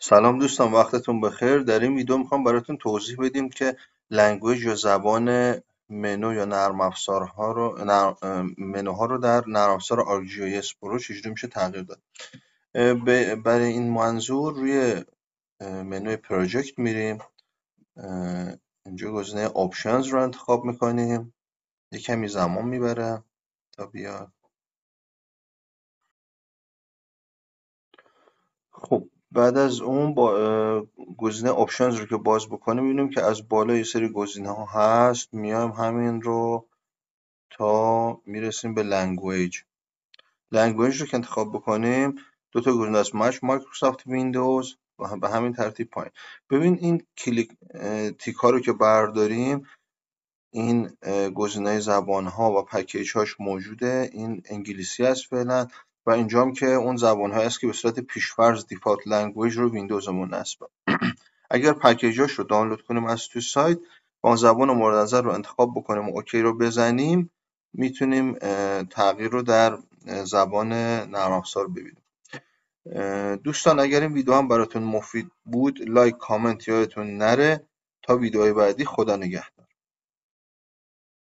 سلام دوستان، وقتتون بخیر. در این ویدیو میخوام براتون توضیح بدیم که لنگویج یا زبان منو یا نرم افزارها رو منوها رو در نرم افزار ArcGIS Pro چجوری میشه تغییر داد. برای این منظور روی منوی پروژکت میریم، اینجا گزینه آپشنز رو انتخاب میکنیم. یه کمی زمان میبره تا بیاد. خب بعد از اون با گزینه آپشنز رو که باز بکنیم می‌بینیم که از بالا یه سری گزینه ها هست. میایم همین رو تا میرسیم به لنگویج رو که انتخاب بکنیم دو تا گزینه است، مایکروسافت ویندوز و به همین ترتیب پایین. ببین این تیک ها رو که برداریم، این گزینه زبان ها و پکیج هاش موجوده. این انگلیسی است فعلا و اینجام که اون زبان هایی است که به صورت پیشفرض دیفالت لنگویج رو ویندوزمون نصبه. اگر پکیجاش رو دانلود کنیم از توی سایت و اون زبان مورد نظر رو انتخاب بکنیم و اوکی رو بزنیم، میتونیم تغییر رو در زبان نرم افزار ببینیم. دوستان اگر این ویدیو هم براتون مفید بود، لایک کامنت یادتون نره. تا ویدیوهای بعدی، خدا نگهدار.